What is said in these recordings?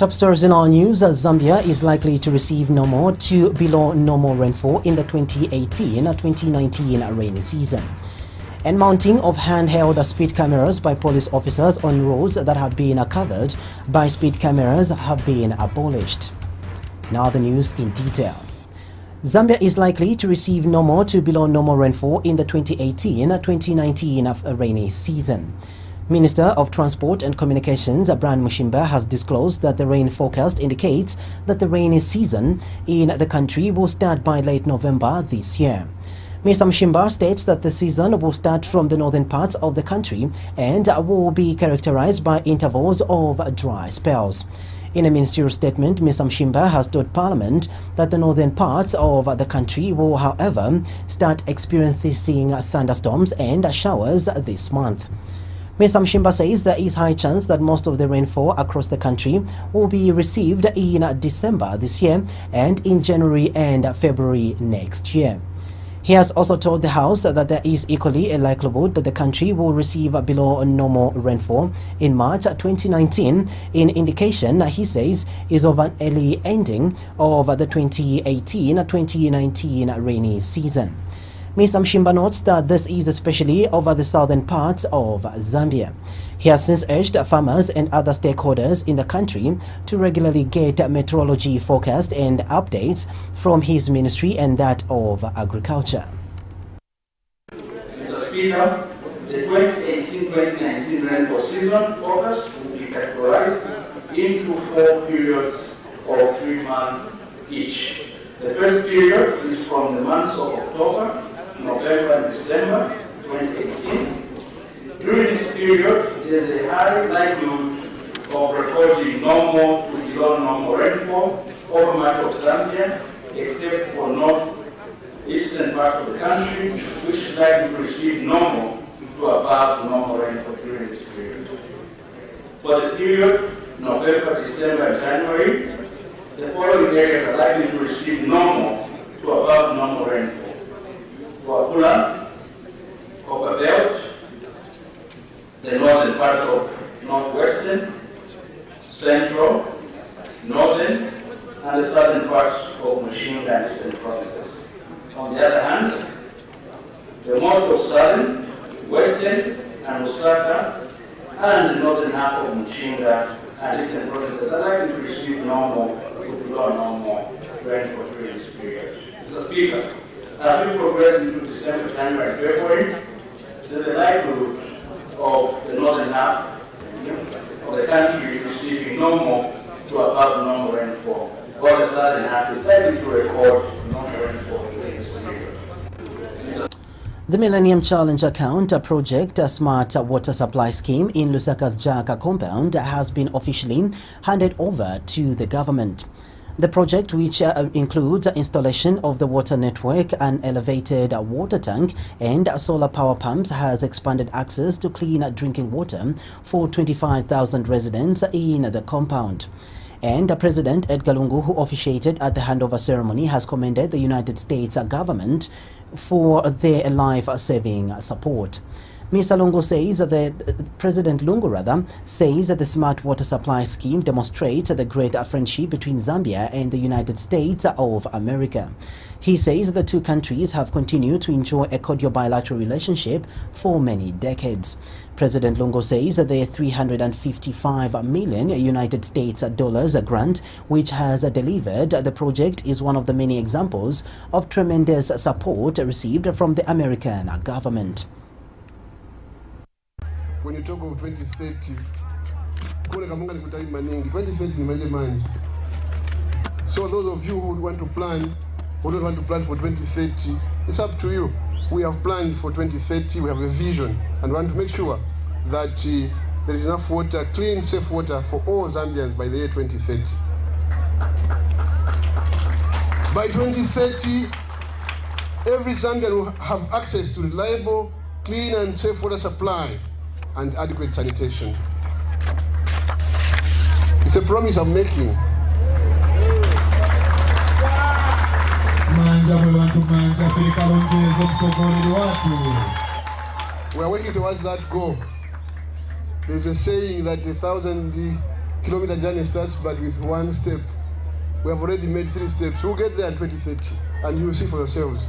Top stories in our news. Zambia is likely to receive normal to below normal rainfall in the 2018-2019 rainy season. And mounting of handheld speed cameras by police officers on roads that have been covered by speed cameras have been abolished. Now the news in detail. Zambia is likely to receive normal to below normal rainfall in the 2018-2019 rainy season. Minister of Transport and Communications, Brian Mushimba, has disclosed that the rain forecast indicates that the rainy season in the country will start by late November this year. Mr. Mushimba states that the season will start from the northern parts of the country and will be characterized by intervals of dry spells. In a ministerial statement, Mr. Mushimba has told Parliament that the northern parts of the country will, however, start experiencing thunderstorms and showers this month. Mr. Mushimba says there is high chance that most of the rainfall across the country will be received in December this year and in January and February next year. He has also told the House that there is equally a likelihood that the country will receive below normal rainfall in March 2019, in indication, he says, is of an early ending of the 2018-2019 rainy season. Mr. Mushimba notes that this is especially over the southern parts of Zambia. He has since urged farmers and other stakeholders in the country to regularly get meteorology forecast and updates from his ministry and that of agriculture. Mr. Speaker, the 2018-2019 rainfall season forecast will be categorized into 4 periods of 3 months each. The first period is from the months of October, November and December 2018. During this period, there is a high likelihood of recording normal to below normal rainfall over much of Zambia, except for northeastern part of the country, which is likely to receive normal to above normal rainfall during this period. For the period November, December, and January, the following areas are likely to receive normal to above normal rainfall: Wapula, Copperbelt, the northern parts of northwestern, central, northern, and the southern parts of Mushinga and eastern provinces. On the other hand, the most of southern, western, and Lusaka, and the northern half of Mushinga and eastern provinces are likely to receive normal to below normal rainfall during this period. Mr. Speaker, as we progress into December, January, and February, there's a likelihood of the northern half of the country receiving normal to above normal rainfall, while the southern half is likely to record normal rainfall during this period. The Millennium Challenge Account Project, a smart water supply scheme in Lusaka's Jaka compound, has been officially handed over to the government. The project, which includes installation of the water network, an elevated water tank and solar power pumps, has expanded access to clean drinking water for 25,000 residents in the compound. And President Edgar Lungu, who officiated at the handover ceremony, has commended the United States government for their life-saving support. Mr. Lungu says that President Lungu says that the smart water supply scheme demonstrates the great friendship between Zambia and the United States of America. He says the two countries have continued to enjoy a cordial bilateral relationship for many decades. President Lungu says that the $355 million United States dollars grant, which has delivered the project, is one of the many examples of tremendous support received from the American government. When you talk of 2030, 2030 ni manje manje. So those of you who would want to plan, who don't want to plan for 2030, it's up to you. We have planned for 2030, we have a vision, and we want to make sure that there is enough water, clean, safe water for all Zambians by the year 2030. By 2030, every Zambian will have access to reliable, clean and safe water supply and adequate sanitation. It's a promise I'm making. We are working towards that goal. There's a saying that 1,000 kilometer journey starts, but with one step. We have already made 3 steps. We'll get there in 2030, and you'll see for yourselves.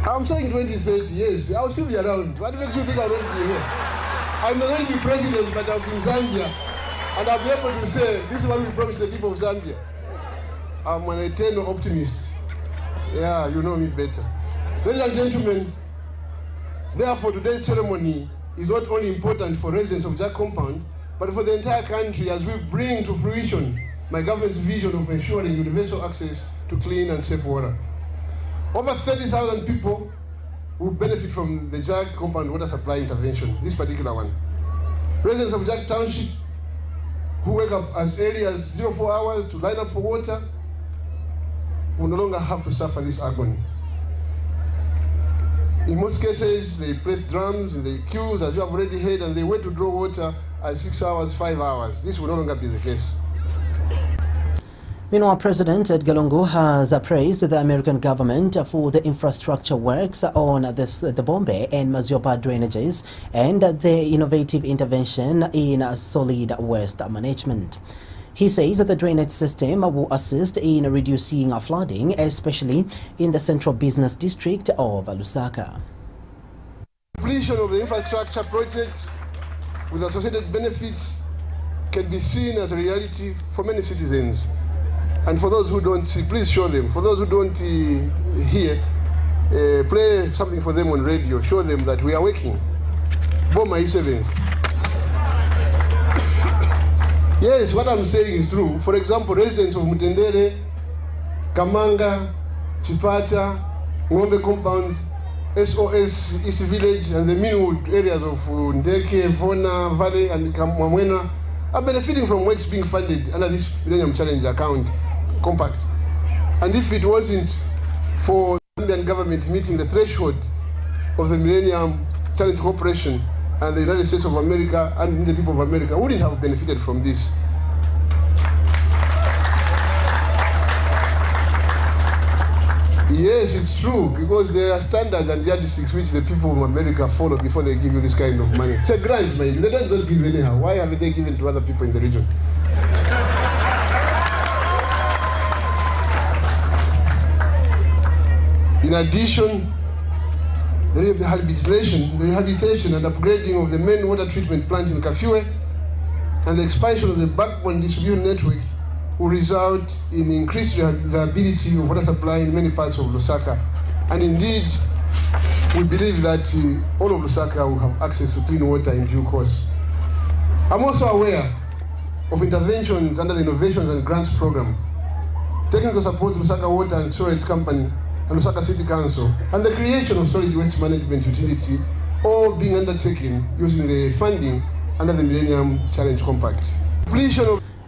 I'm saying 2030, yes, I'll still be around. What makes you think I'll not be here? I may not be president, but I'll be in Zambia, and I'll be able to say, this is what we promised the people of Zambia. I'm an eternal optimist. Yeah, you know me better. Ladies and gentlemen, therefore today's ceremony is not only important for residents of Jack Compound, but for the entire country as we bring to fruition my government's vision of ensuring universal access to clean and safe water. Over 30,000 people will benefit from the Jack Compound water supply intervention, this particular one. Residents of Jack Township who wake up as early as 04 hours to line up for water will no longer have to suffer this agony. In most cases, they place drums in the queues, as you have already heard, and they wait to draw water at 6 hours, 5 hours. This will no longer be the case. Meanwhile, President Edgar Lungu has praised the American government for the infrastructure works on the Bombay and Maziopa drainages and the innovative intervention in solid waste management. He says that the drainage system will assist in reducing flooding, especially in the central business district of Lusaka. Completion of the infrastructure projects with associated benefits can be seen as a reality for many citizens. And for those who don't see, please show them. For those who don't hear, play something for them on radio. Show them that we are working. Boma E7s. Yes, what I'm saying is true. For example, residents of Mutendere, Kamanga, Chipata, Ngombe compounds, SOS East Village, and the Meanwood areas of Ndeke, Vona, Valley, and Kamwamwena are benefiting from works being funded under this Millennium Challenge account compact. And if it wasn't for the Zambian government meeting the threshold of the Millennium Challenge Corporation and the United States of America and the people of America, wouldn't have benefited from this. Yes, it's true, because there are standards and yardsticks which the people of America follow before they give you this kind of money. It's a grant, man. They don't give anyhow. Why have they given to other people in the region? In addition, the rehabilitation and upgrading of the main water treatment plant in Kafue and the expansion of the backbone distribution network will result in increased reliability of water supply in many parts of Lusaka. And indeed, we believe that all of Lusaka will have access to clean water in due course. I'm also aware of interventions under the Innovations and Grants Program, technical support to Lusaka Water and Storage Company and Lusaka City Council, and the creation of solid waste management utility, all being undertaken using the funding under the Millennium Challenge Compact.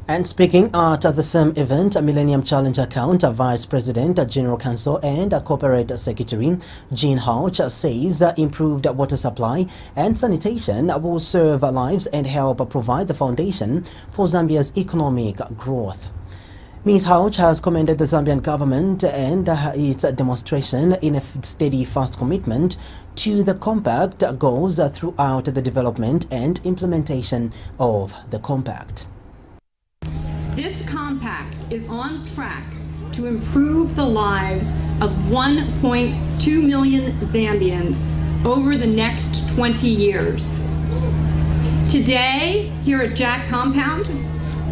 And speaking at the same event, Millennium Challenge account, Vice President, General Counsel and Corporate Secretary Jean Houch says improved water supply and sanitation will serve lives and help provide the foundation for Zambia's economic growth. Ms. Houch has commended the Zambian government and its demonstration in a steady, fast commitment to the compact goals throughout the development and implementation of the compact. This compact is on track to improve the lives of 1.2 million Zambians over the next 20 years. Today, here at Jack Compound,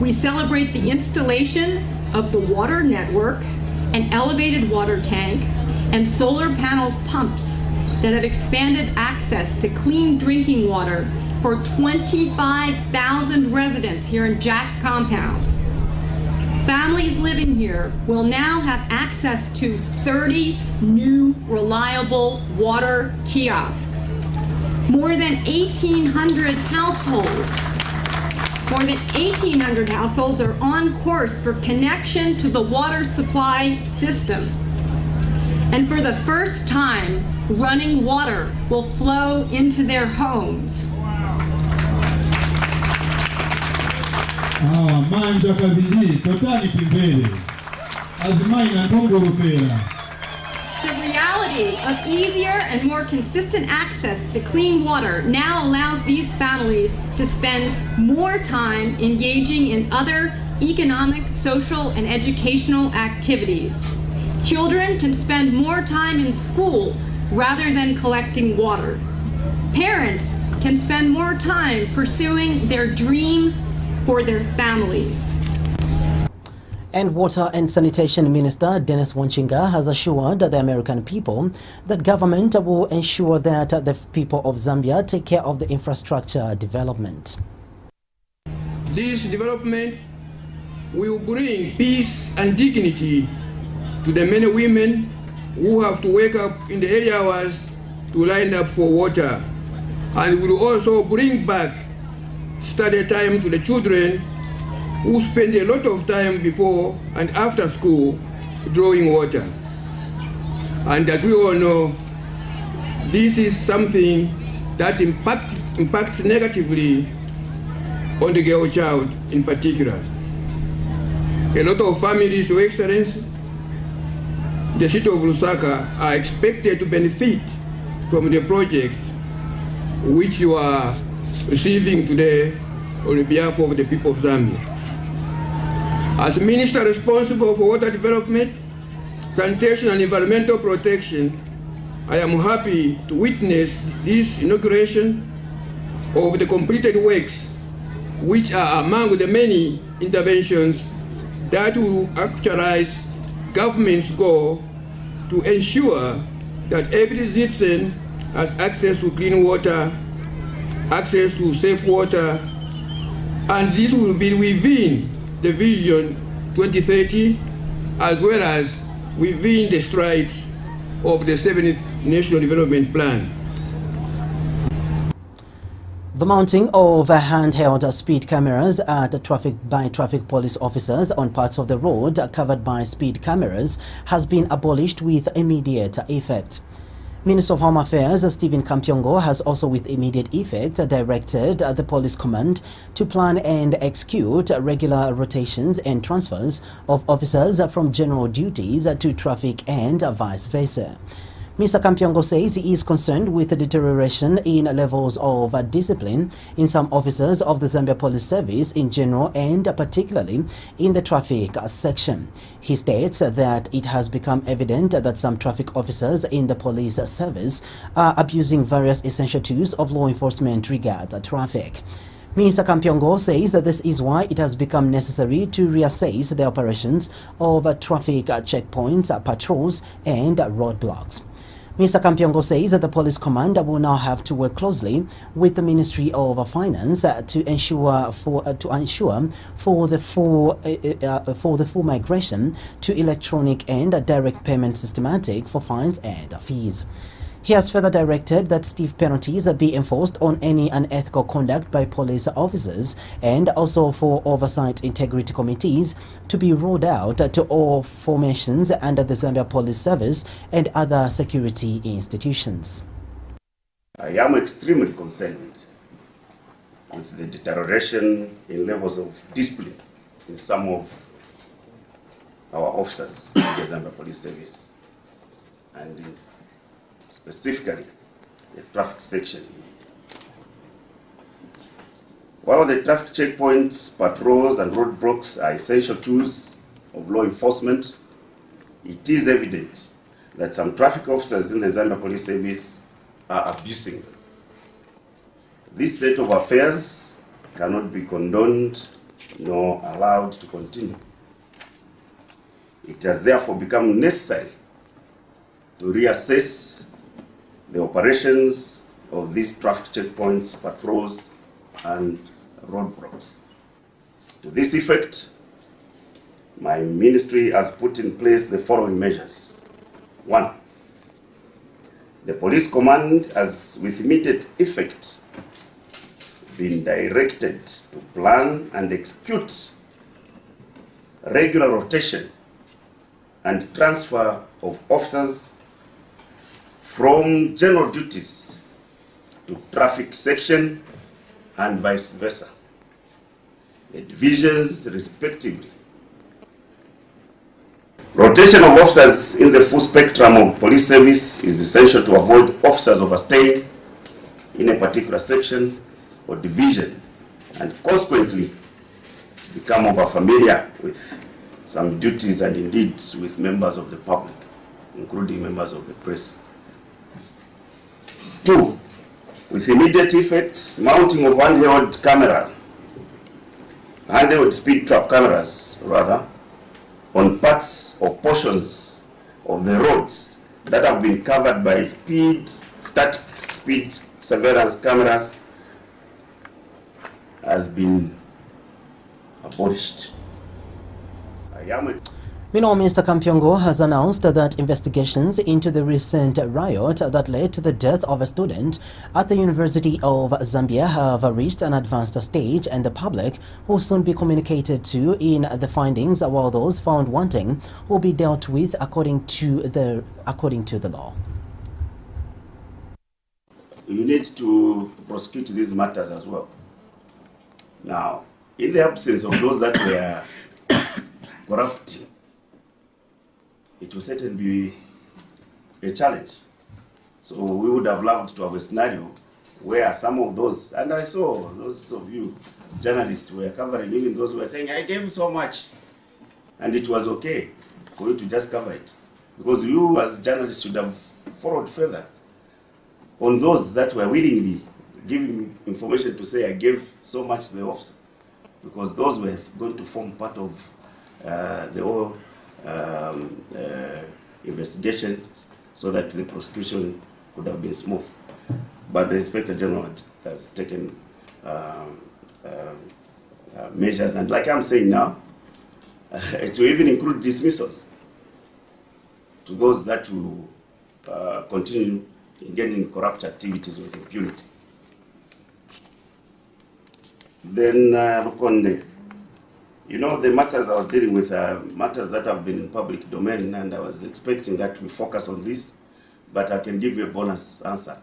we celebrate the installation of the water network, an elevated water tank, and solar panel pumps that have expanded access to clean drinking water for 25,000 residents here in Jack Compound. Families living here will now have access to 30 new reliable water kiosks. More than 1,800 households are on course for connection to the water supply system. And for the first time, running water will flow into their homes. Manja kabili, totani kimbele. Azimai na ndongo rupela. The reality way of easier and more consistent access to clean water now allows these families to spend more time engaging in other economic, social, and educational activities. Children can spend more time in school rather than collecting water. Parents can spend more time pursuing their dreams for their families. And Water and Sanitation Minister Dennis Wanchinga has assured the American people that government will ensure that the people of Zambia take care of the infrastructure development. This development will bring peace and dignity to the men and women who have to wake up in the early hours to line up for water, and will also bring back study time to the children who spend a lot of time before and after school drawing water. And as we all know, this is something that impacts negatively on the girl child in particular. A lot of families, Your Excellency, the city of Lusaka are expected to benefit from the project which you are receiving today on behalf of the people of Zambia. As Minister responsible for water development, sanitation and environmental protection, I am happy to witness this inauguration of the completed works, which are among the many interventions that will actualize government's goal to ensure that every citizen has access to clean water, access to safe water, and this will be within the Vision 2030, as well as within the strides of the 7th National Development Plan. The mounting of handheld speed cameras at traffic police officers on parts of the road covered by speed cameras has been abolished with immediate effect. Minister of Home Affairs Stephen Kampyongo has also with immediate effect directed the police command to plan and execute regular rotations and transfers of officers from general duties to traffic and vice versa. Mr. Kampyongo says he is concerned with the deterioration in levels of discipline in some officers of the Zambia Police Service in general and particularly in the traffic section. He states that it has become evident that some traffic officers in the police service are abusing various essential tools of law enforcement regarding traffic. Mr. Kampyongo says that this is why it has become necessary to reassess the operations of traffic checkpoints, patrols and roadblocks. Mr. Kampyongo says that the police command will now have to work closely with the Ministry of Finance to ensure the full migration to electronic and direct payment systematic for fines and fees. He has further directed that stiff penalties be enforced on any unethical conduct by police officers and also for oversight integrity committees to be rolled out to all formations under the Zambia Police Service and other security institutions. I am extremely concerned with the deterioration in levels of discipline in some of our officers in the Zambia Police Service, and specifically the traffic section. While the traffic checkpoints, patrols and roadblocks are essential tools of law enforcement, it is evident that some traffic officers in the Zambia Police Service are abusing them. This state of affairs cannot be condoned nor allowed to continue. It has therefore become necessary to reassess the operations of these traffic checkpoints, patrols, and roadblocks. To this effect, my ministry has put in place the following measures. 1. The police command has with immediate effect been directed to plan and execute regular rotation and transfer of officers from general duties to traffic section and vice versa. The divisions respectively Rotation of officers in the full spectrum of police service is essential to avoid officers overstaying in a particular section or division and consequently become over-familiar with some duties and indeed with members of the public, including members of the press. 2, with immediate effect, mounting of handheld speed trap cameras, on parts or portions of the roads that have been covered by static speed surveillance cameras has been abolished. Meanwhile, Mr. Kampyongo has announced that investigations into the recent riot that led to the death of a student at the University of Zambia have reached an advanced stage, and the public will soon be communicated to in the findings, while those found wanting will be dealt with according to the law. You need to prosecute these matters as well. Now, in the absence of those that were corrupting, it will certainly be a challenge. So we would have loved to have a scenario where some of those, and I saw those of you journalists were covering, even those who were saying, I gave so much, and it was okay for you to just cover it. Because you as journalists should have followed further on those that were willingly giving information to say, I gave so much to the officer. Because those were going to form part of the whole investigation, so that the prosecution could have been smooth. But the Inspector General has taken measures, and like I'm saying now, it will even include dismissals to those that will continue engaging in corrupt activities with impunity. Then look on the, the matters I was dealing with are matters that have been in public domain, and I was expecting that we focus on this, but I can give you a bonus answer.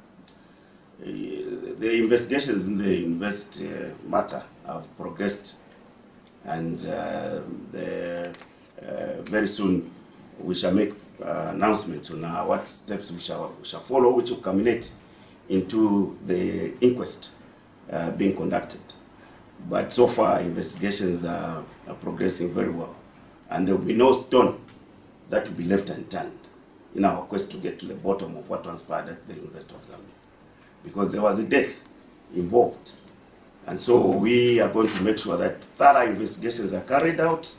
The investigations in the university matter have progressed, and very soon we shall make announcements on what steps we shall follow, which will culminate into the inquest being conducted. But so far, investigations are progressing very well, and there will be no stone that will be left unturned in our quest to get to the bottom of what transpired at the University of Zambia, because there was a death involved. And so we are going to make sure that thorough investigations are carried out,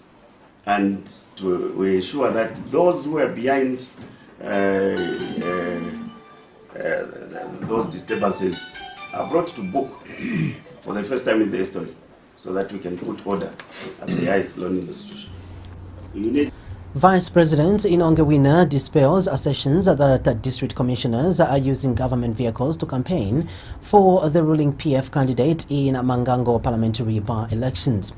and to ensure that those who are behind those disturbances are brought to book for the first time in the history, so that we can put order at the highest learning institution. Vice President Inongewina dispels assertions that district commissioners are using government vehicles to campaign for the ruling PF candidate in Mangango parliamentary by-elections.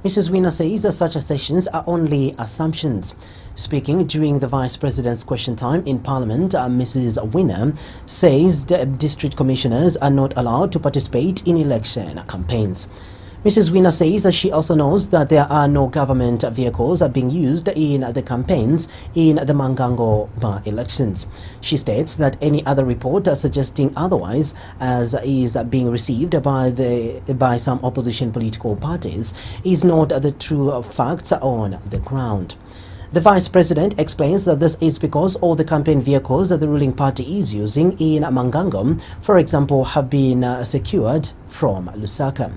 Mrs. Wina says that such assertions are only assumptions. Speaking during the Vice President's question time in Parliament, Mrs. Wina says that district commissioners are not allowed to participate in election campaigns. Mrs. Wina says that she also knows that there are no government vehicles being used in the campaigns in the Mangango by-elections. She states that any other report suggesting otherwise, as is being received by some opposition political parties, is not the true facts on the ground. The Vice President explains that this is because all the campaign vehicles that the ruling party is using in Mangango, for example, have been secured from Lusaka.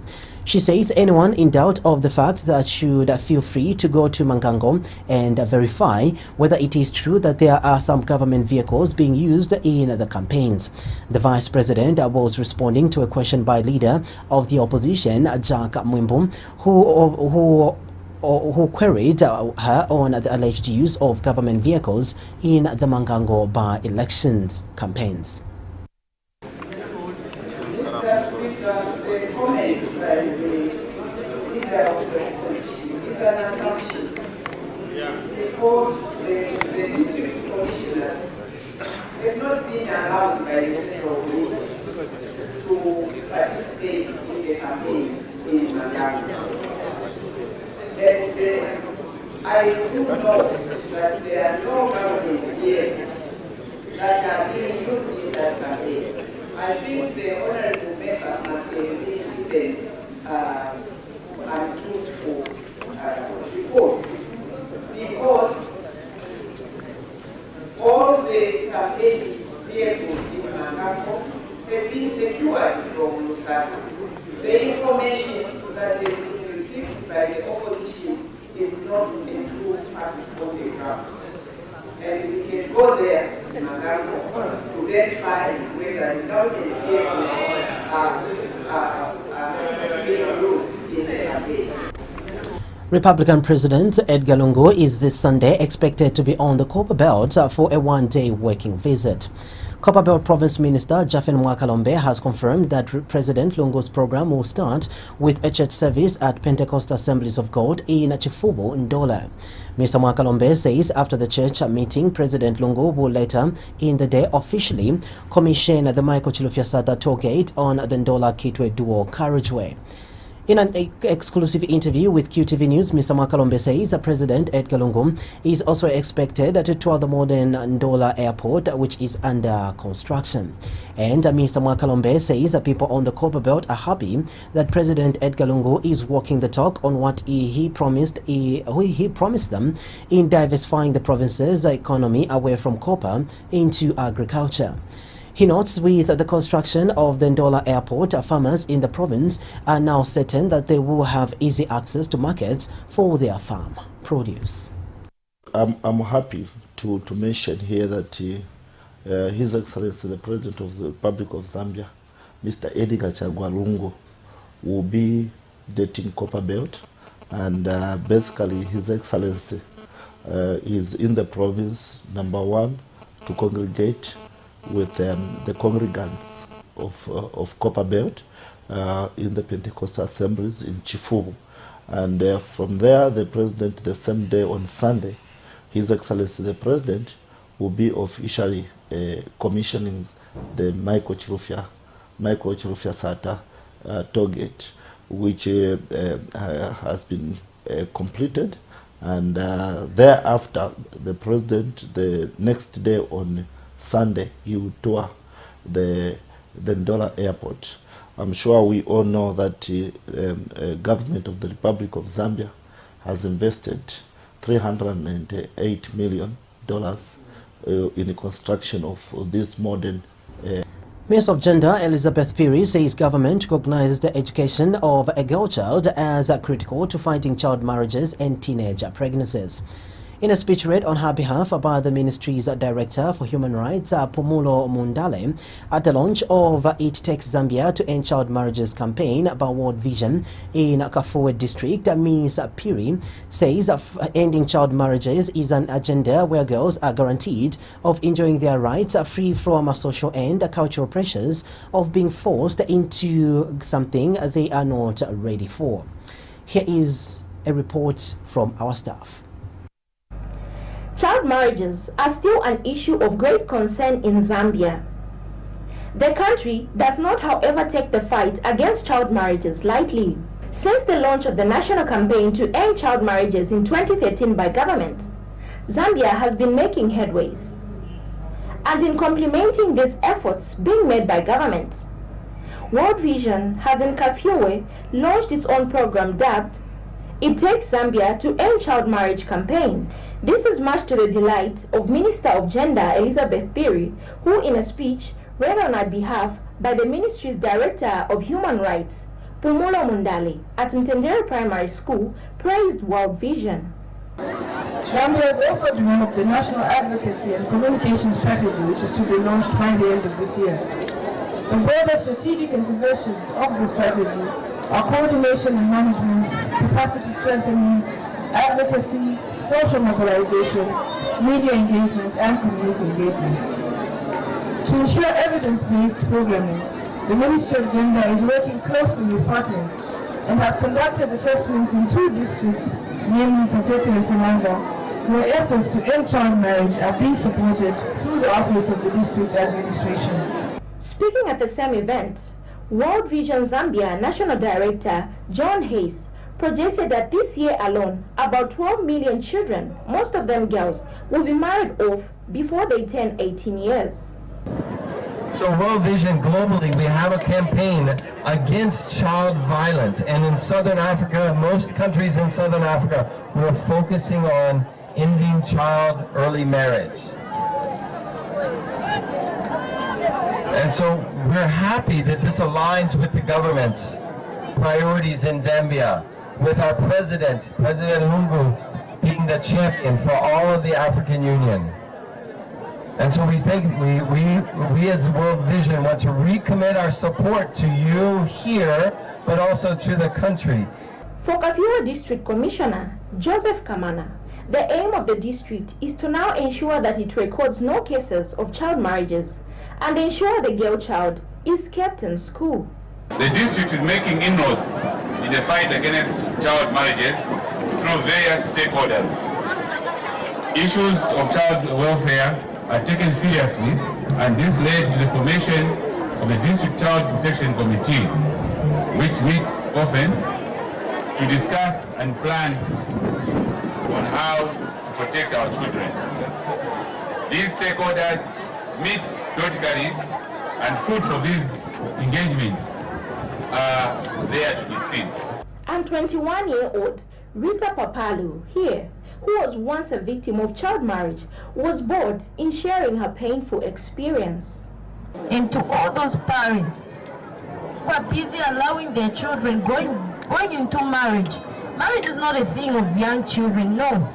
She says anyone in doubt of the fact that should feel free to go to Mangango and verify whether it is true that there are some government vehicles being used in the campaigns. The Vice President was responding to a question by leader of the opposition, Jack Mwimbu, who queried her on the alleged use of government vehicles in the Mangango by-elections campaigns. Because the district commissioners have not been allowed by the central rules to participate in the campaigns in Mangango. And I do know that there are no government here that are being used in that campaign. I think the honorable member must have been given untruthful reports, because all the campaign vehicles in Mangambo have been secured from Lusaka. The information that has been received by the opposition is not a true fact on the ground. And we can go there in Mangambo to verify whether the government vehicles are being used in the campaign. Republican President Edgar Lungu is this Sunday expected to be on the Copper Belt for a one-day working visit. Copper Belt Province Minister Jafen Mwakalombe has confirmed that President Lungu's program will start with a church service at Pentecost Assemblies of God in Chifubu, Ndola. Mr. Mwakalombe says after the church meeting, President Lungu will later in the day officially commission the Michael Chilufya-Sata toll gate on the Ndola-Kitwe dual carriageway. In an exclusive interview with QTV News, Mr. Mwakalombe says President Edgar Lungu is also expected to tour the modern Ndola Airport, which is under construction. And Mr. Mwakalombe says people on the Copper Belt are happy that President Edgar Lungu is walking the talk on what he promised them in diversifying the province's economy away from copper into agriculture. He notes with the construction of the Ndola Airport, farmers in the province are now certain that they will have easy access to markets for their farm produce. I'm happy to mention here that His Excellency the President of the Republic of Zambia, Mr. Edgar Lungu, will be dating Copper Belt, and basically His Excellency is in the province, number one, to congregate with the congregants of Copper Belt in the Pentecostal assemblies in Chifubu. And from there, the President, the same day on Sunday, His Excellency the President will be officially commissioning the Michael Chilufya-Sata toll gate, which has been completed. And thereafter, the President, the next day on Sunday, he will tour the Ndola Airport. I'm sure we all know that the government of the Republic of Zambia has invested $308 million in the construction of this modern Minister of Gender Elizabeth Piri says government recognizes the education of a girl child as critical to fighting child marriages and teenage pregnancies. In a speech read on her behalf by the ministry's Director for Human Rights, Pumulo Mundale, at the launch of It Takes Zambia to End Child Marriages campaign by World Vision in Kafue District, Ms. Piri says ending child marriages is an agenda where girls are guaranteed of enjoying their rights free from social and cultural pressures of being forced into something they are not ready for. Here is a report from our staff. Child marriages are still an issue of great concern in Zambia. The country does not, however, take the fight against child marriages lightly. Since the launch of the national campaign to end child marriages in 2013 by government, Zambia has been making headways. And in complementing these efforts being made by government, World Vision has in Kafue launched its own program dubbed It Takes Zambia to End Child Marriage campaign. This is much to the delight of Minister of Gender Elizabeth Piri, who in a speech read on her behalf by the ministry's Director of Human Rights, Pumulo Mundale, at Mtendere Primary School, praised World Vision. Zambia has also developed a national advocacy and communication strategy which is to be launched by the end of this year. The broader strategic interventions of the strategy are coordination and management, capacity strengthening, advocacy, social mobilization, media engagement, and community engagement. To ensure evidence-based programming, the Ministry of Gender is working closely with partners and has conducted assessments in 2 districts, namely Katete and Sinanga, where efforts to end child marriage are being supported through the Office of the District Administration. Speaking at the same event, World Vision Zambia National Director John Hayes projected that this year alone, about 12 million children, most of them girls, will be married off before they turn 18 years. So World Vision globally, we have a campaign against child violence. And in Southern Africa, most countries in Southern Africa, we're focusing on ending child early marriage. And so we're happy that this aligns with the government's priorities in Zambia, with our president, President Lungu, being the champion for all of the African Union. And so we think we as World Vision want to recommit our support to you here, but also to the country. For Kafue District Commissioner Joseph Kamana, the aim of the district is to now ensure that it records no cases of child marriages and ensure the girl child is kept in school. The district is making inroads in the fight against child marriages through various stakeholders. Issues of child welfare are taken seriously, and this led to the formation of the District Child Protection Committee, which meets often to discuss and plan on how to protect our children. These stakeholders meet periodically, and fruits of these engagements are there to be seen. And 21-year-old Rita Papalu here, who was once a victim of child marriage, was bold in sharing her painful experience. And to all those parents who are busy allowing their children going into marriage. Marriage is not a thing of young children, no.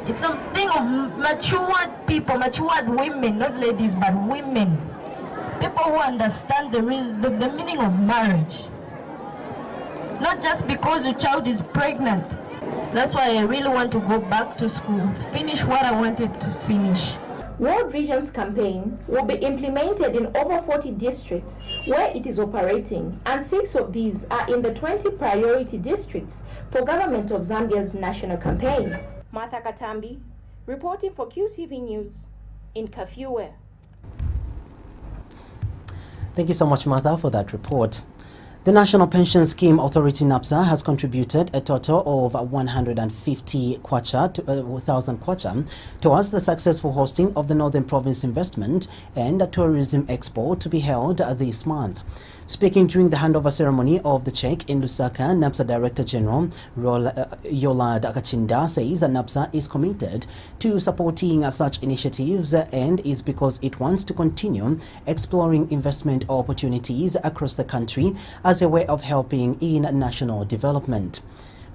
It's something of matured people, matured women, not ladies, but women. People who understand the meaning of marriage. Not just because your child is pregnant. That's why I really want to go back to school, finish what I wanted to finish. World Vision's campaign will be implemented in over 40 districts where it is operating, and 6 of these are in the 20 priority districts for Government of Zambia's national campaign. Martha Katambi, reporting for QTV News in Kafue. Thank you so much, Martha, for that report. The National Pension Scheme Authority NAPSA has contributed a total of 150,000 kwacha towards the successful hosting of the Northern Province Investment and Tourism Expo to be held this month. Speaking during the handover ceremony of the check in Lusaka, NAPSA Director General Yola Dakachinda says that NAPSA is committed to supporting such initiatives and is because it wants to continue exploring investment opportunities across the country as a way of helping in national development.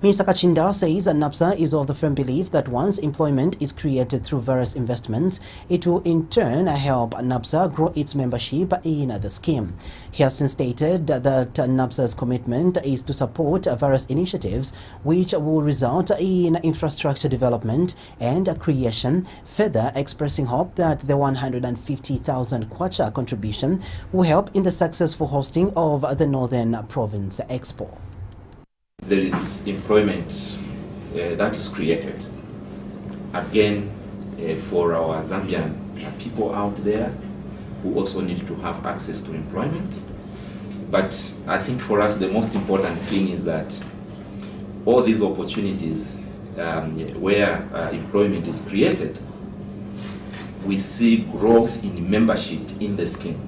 Mr. Kachinda says that NAPSA is of the firm belief that once employment is created through various investments, it will in turn help NAPSA grow its membership in the scheme. He has since stated that NAPSA's commitment is to support various initiatives which will result in infrastructure development and creation, further expressing hope that the 150,000 kwacha contribution will help in the successful hosting of the Northern Province Expo. There is employment that is created, again, for our Zambian people out there who also need to have access to employment. But I think for us the most important thing is that all these opportunities where employment is created, we see growth in membership in the scheme.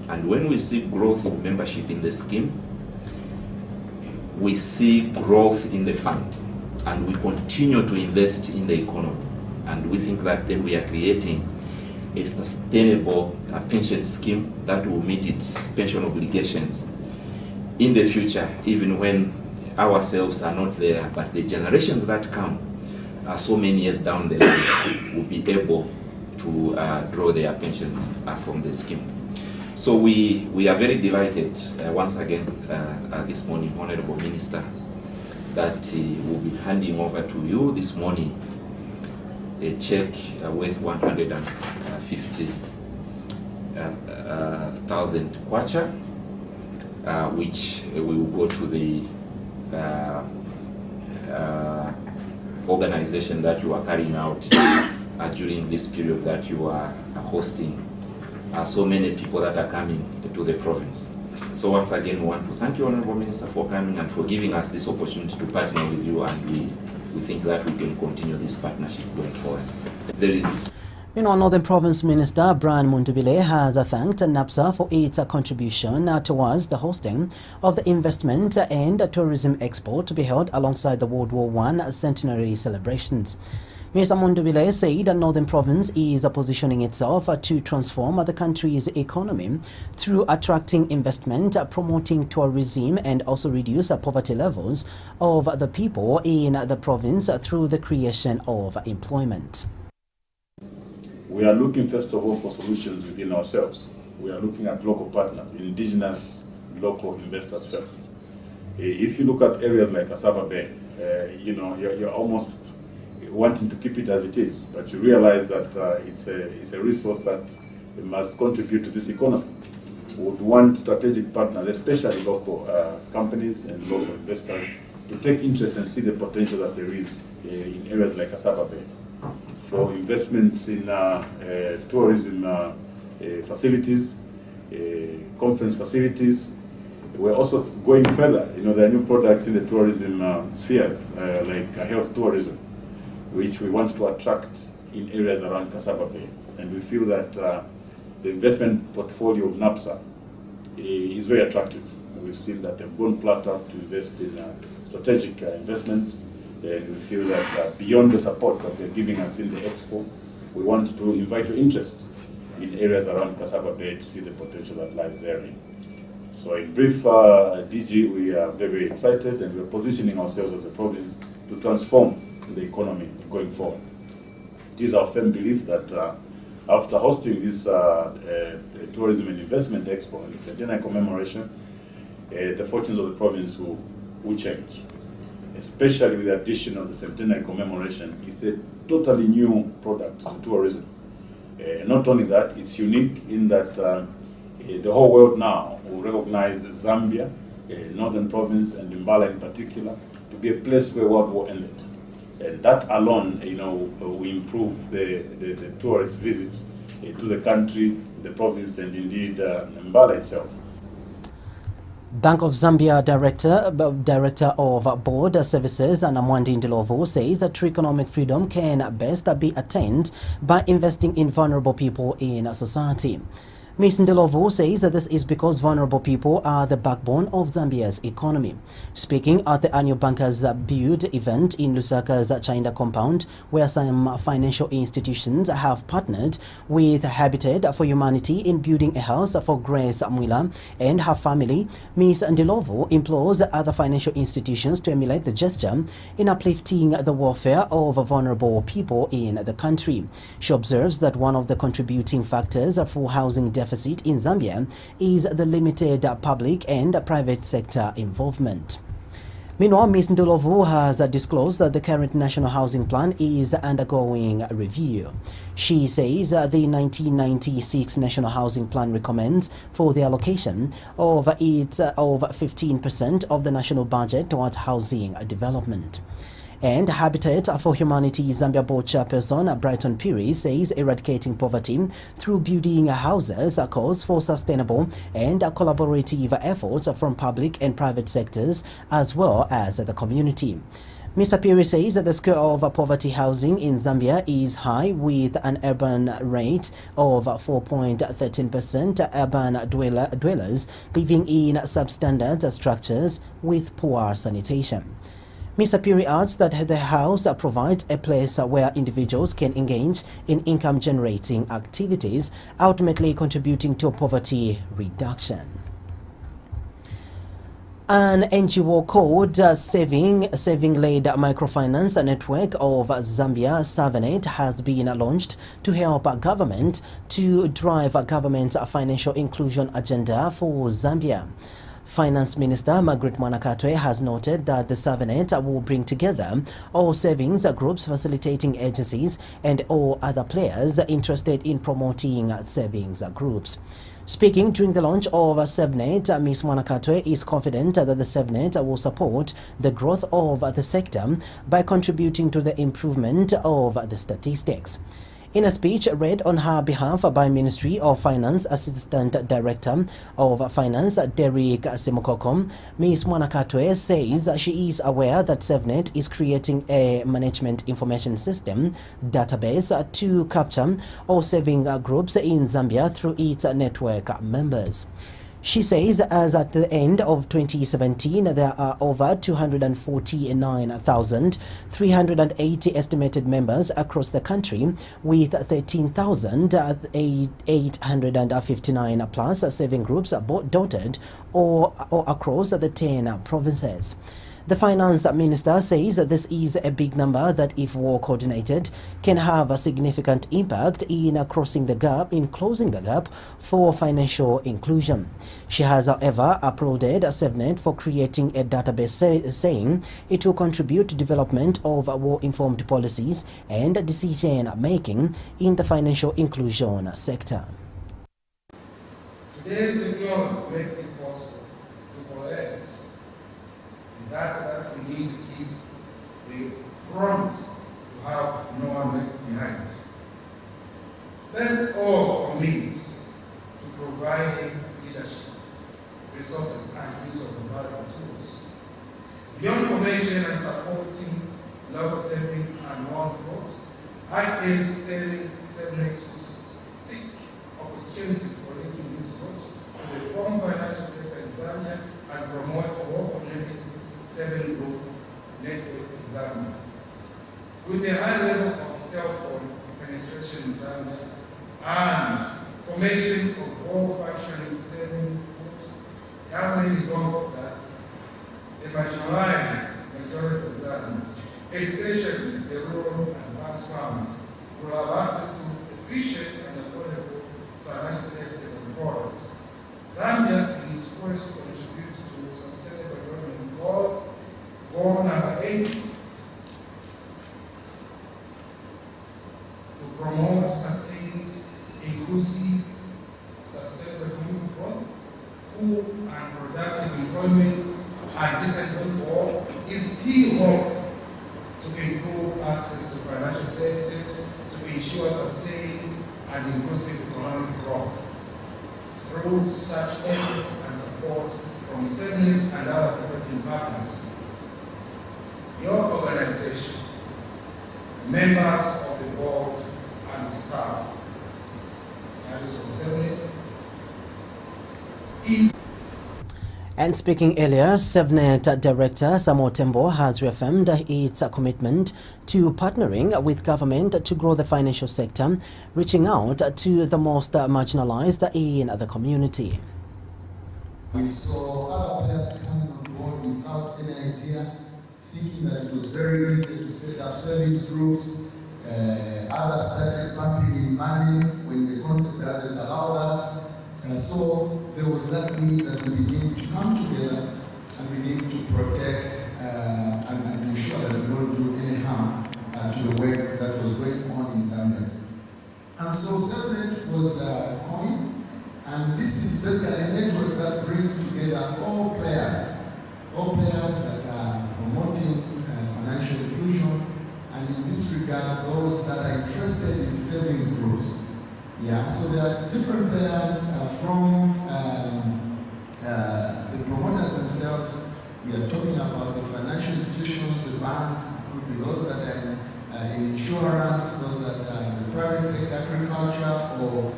And when we see growth in membership in the scheme, we see growth in the fund, and we continue to invest in the economy. And we think that then we are creating a sustainable pension scheme that will meet its pension obligations in the future, even when ourselves are not there, but the generations that come so many years down the line will be able to draw their pensions from the scheme. So we are very delighted once again this morning, Honorable Minister, that we'll be handing over to you this morning a check worth 150,000 kwacha, which will go to the organization that you are carrying out during this period that you are hosting so many people that are coming to the province. So once again, we want to thank you, Honorable Minister, for coming and for giving us this opportunity to partner with you, and we think that we can continue this partnership going forward. There is Meanwhile, Northern Province Minister Brian Mundubile has thanked NAPSA for its contribution towards the hosting of the Investment and Tourism Expo to be held alongside the World War I centenary celebrations. Mr. Mundubile said that Northern Province is positioning itself to transform the country's economy through attracting investment, promoting tourism, and also reduce poverty levels of the people in the province through the creation of employment. We are looking first of all for solutions within ourselves. We are looking at local partners, indigenous local investors first. If you look at areas like Asaba Bay, you're almost wanting to keep it as it is, but you realize that it's a resource that must contribute to this economy. We would want strategic partners, especially local companies and local investors, to take interest and see the potential that there is in areas like Asaba Bay for investments in tourism facilities, conference facilities. We're also going further. There are new products in the tourism spheres, like health tourism, which we want to attract in areas around Asaba Bay. And we feel that the investment portfolio of NAPSA is very attractive. We've seen that they've gone flat out to invest in strategic investments. And we feel that beyond the support that they're giving us in the expo, we want to invite your interest in areas around Asaba Bay to see the potential that lies therein. So in brief, DG, we are very, very excited, and we're positioning ourselves as a province to transform the economy going forward. It is our firm belief that after hosting this Tourism and Investment Expo and the centenary commemoration, the fortunes of the province will change. Especially with the addition of the centenary commemoration. It's a totally new product to tourism. Not only that, it's unique in that the whole world now will recognize Zambia, Northern Province, and Mbala in particular, to be a place where World War ended. And that alone, will improve the tourist visits to the country, the province, and indeed Mbala itself. Bank of Zambia Director of Board Services Namwandi Ndilovu says that true economic freedom can best be attained by investing in vulnerable people in society. Ms. Ndilovu says that this is because vulnerable people are the backbone of Zambia's economy. Speaking at the annual Bankers Build event in Lusaka's Chainda compound, where some financial institutions have partnered with Habitat for Humanity in building a house for Grace Mwila and her family, Ms. Ndilovu implores other financial institutions to emulate the gesture in uplifting the welfare of vulnerable people in the country. She observes that one of the contributing factors for housing deficit in Zambia is the limited public and private sector involvement. Meanwhile, Ms. Ndilovu has disclosed that the current National Housing Plan is undergoing review. She says the 1996 National Housing Plan recommends for the allocation of 15% of the national budget towards housing development. And Habitat for Humanity Zambia Board Chairperson Brighton Piri says eradicating poverty through building houses calls for sustainable and collaborative efforts from public and private sectors as well as the community. Mr. Piri says that the scale of poverty housing in Zambia is high, with an urban rate of 4.13%, urban dwellers living in substandard structures with poor sanitation. Mr. Piri adds that the house provides a place where individuals can engage in income-generating activities, ultimately contributing to poverty reduction. An NGO called Saving-Led Microfinance Network of Zambia, SAVNet, has been launched to help government to drive government's financial inclusion agenda for Zambia. Finance Minister Margaret Mwanakatwe has noted that the SAVNet will bring together all savings groups, facilitating agencies, and all other players interested in promoting savings groups. Speaking during the launch of SAVNet, Ms. Mwanakatwe is confident that the SAVNet will support the growth of the sector by contributing to the improvement of the statistics. In a speech read on her behalf by Ministry of Finance Assistant Director of Finance Derek Simokoko, Ms. Mwanakatwe says she is aware that SafeNet is creating a management information system database to capture all saving groups in Zambia through its network members. She says as at the end of 2017, there are over 249,380 estimated members across the country, with 13,859 plus saving groups dotted or across the 10 provinces. The finance minister says this is a big number that, if well coordinated, can have a significant impact in closing the gap for financial inclusion. She has, however, applauded SafeNet for creating a database, saying it will contribute to development of well-informed policies and decision-making in the financial inclusion sector. Today's technology makes it possible to collect that we need to keep the promise to have no one left behind. Let's all commit to providing leadership, resources, and use of available tools. Beyond information and supporting local savings and one's goals, I aim SafeNet to seek opportunities for linking these groups to reform financial sector in Zambia and promote well-connected saving group network in Zambia. With a high level of cell phone penetration in Zambia and formation of well-functioning savings groups, government is hopeful that the marginalized majority of Zambians, especially the rural and large farmers, will have access to efficient and affordable financial services and products. Zambia is poised to contribute to sustainable development goals. Goal number 8, to promote sustained, inclusive, sustainable economic growth, full and productive employment, and decent for all, is still hope to improve access to financial services to ensure sustained and inclusive economic growth. Through such efforts and support from SafeNet and other development partners, your organization, members of the board and the staff, that is from SafeNet, is. And speaking earlier, SafeNet Director Samuel Tembo has reaffirmed its commitment to partnering with government to grow the financial sector, reaching out to the most marginalized in the community. We saw other players coming on board without any idea, thinking that it was very easy to set up savings groups. Others started pumping in money when the concept doesn't allow that. So there was that need that we begin to come together and begin to protect and ensure that we don't do any harm to the work that was going on in Zambia. And so SafeNet was coined, and this is basically a network that brings together all players that are promoting financial inclusion, and in this regard, those that are interested in savings groups. Yeah, so there are different players from the promoters themselves. We are talking about the financial institutions, the banks, could be those that are in insurance, those that are in the private sector, agriculture, or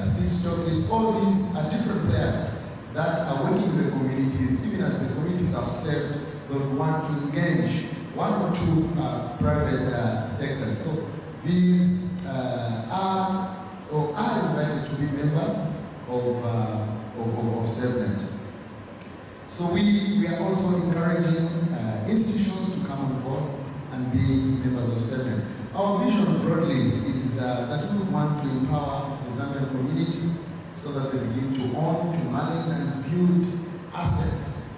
stockists. All these are different players that are working with the communities, even as the communities have said they would want to engage one or two private sectors. So these are invited to be members of SafeNet. So we are also encouraging institutions to come on board and be members of SafeNet. Our vision broadly is that we want to empower the Zambian community so that they begin to own, to manage and build assets,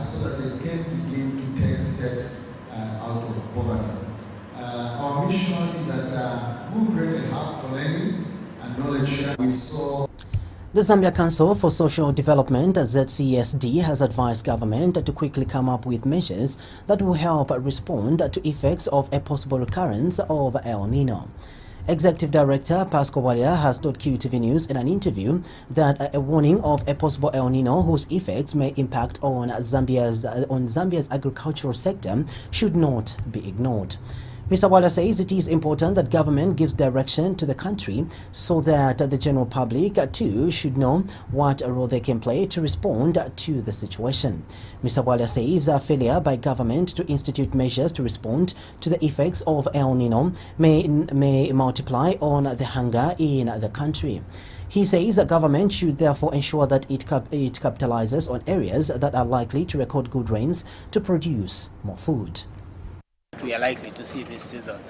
so that they can begin to take steps out of poverty. Our mission is that we create a hub for learning and knowledge share. We saw The Zambia Council for Social Development, ZCSD, has advised government to quickly come up with measures that will help respond to effects of a possible recurrence of El Nino. Executive Director Pascal Walia has told QTV News in an interview that a warning of a possible El Nino whose effects may impact on Zambia's agricultural sector should not be ignored. Mr. Walia says it is important that government gives direction to the country so that the general public too should know what role they can play to respond to the situation. Mr. Walia says a failure by government to institute measures to respond to the effects of El Nino may multiply on the hunger in the country. He says the government should therefore ensure that it capitalizes on areas that are likely to record good rains to produce more food. We are likely to see this season.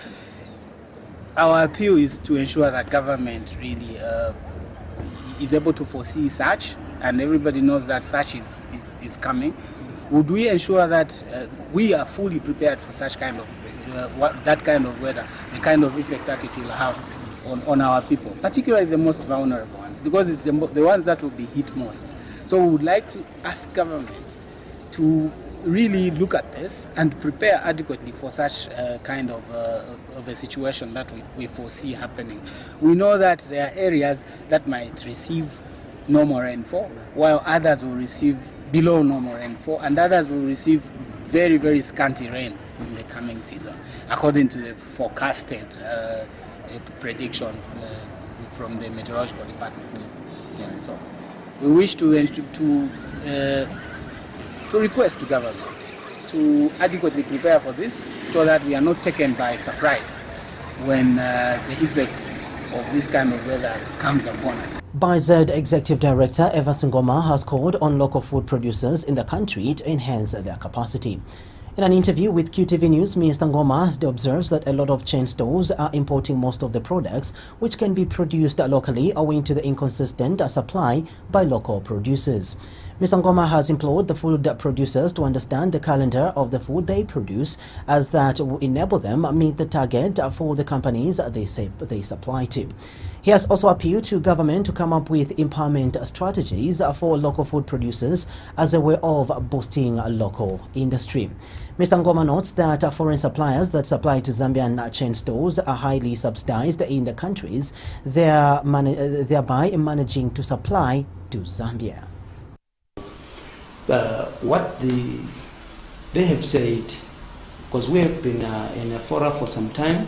Our appeal is to ensure that government really is able to foresee such, and everybody knows that such is coming. Would we ensure that we are fully prepared for such kind of that kind of weather, the kind of effect that it will have on our people, particularly the most vulnerable ones, because it's the ones that will be hit most. So we would like to ask government to really look at this and prepare adequately for such kind of a situation that we foresee happening. We know that there are areas that might receive normal rainfall, while others will receive below normal rainfall, and others will receive very, very scanty rains in the coming season, according to the forecasted predictions from the meteorological department. Yeah, so we wish to request to government to adequately prepare for this so that we are not taken by surprise when the effects of this kind of weather comes upon us. BIZED Executive Director Eva Singoma has called on local food producers in the country to enhance their capacity. In an interview with QTV News, Mr. Ngoma observes that a lot of chain stores are importing most of the products which can be produced locally owing to the inconsistent supply by local producers. Mr. Ngoma has implored the food producers to understand the calendar of the food they produce, as that will enable them meet the target for the companies they supply to. He has also appealed to government to come up with empowerment strategies for local food producers as a way of boosting local industry. Mr. Ngoma notes that foreign suppliers that supply to Zambian chain stores are highly subsidized in the countries, thereby managing to supply to Zambia. What they have said, because we have been in a forum for some time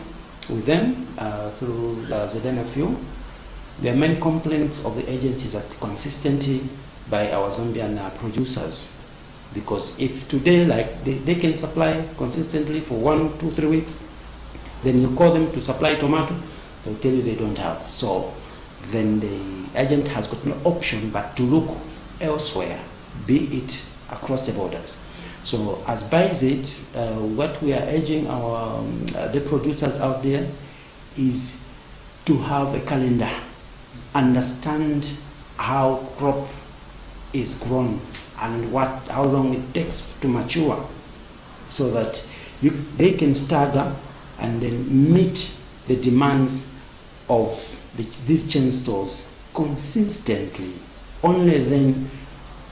with them through the ZNFU, their main complaints of the agencies are consistently by our Zambian producers. Because if today, like they can supply consistently for 1, 2, 3 weeks, then you call them to supply tomato, they'll tell you they don't have. So then the agent has got no option but to look elsewhere, be it across the borders. So as BIZED, what we are urging the producers out there is to have a calendar, understand how crop is grown and how long it takes to mature, so that they can stagger and then meet the demands of these chain stores consistently. Only then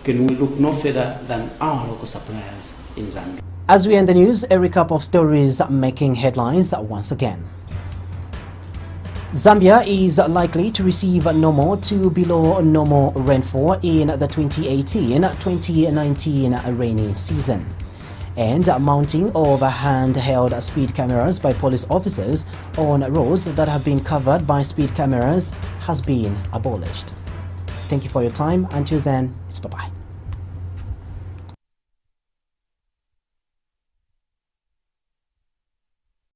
can we look no further than our local suppliers in Zambia. As we end the news, a recap of stories making headlines once again. Zambia is likely to receive normal to below normal rainfall in the 2018-2019 rainy season. And mounting of handheld speed cameras by police officers on roads that have been covered by speed cameras has been abolished. Thank you for your time. Until then, it's bye-bye.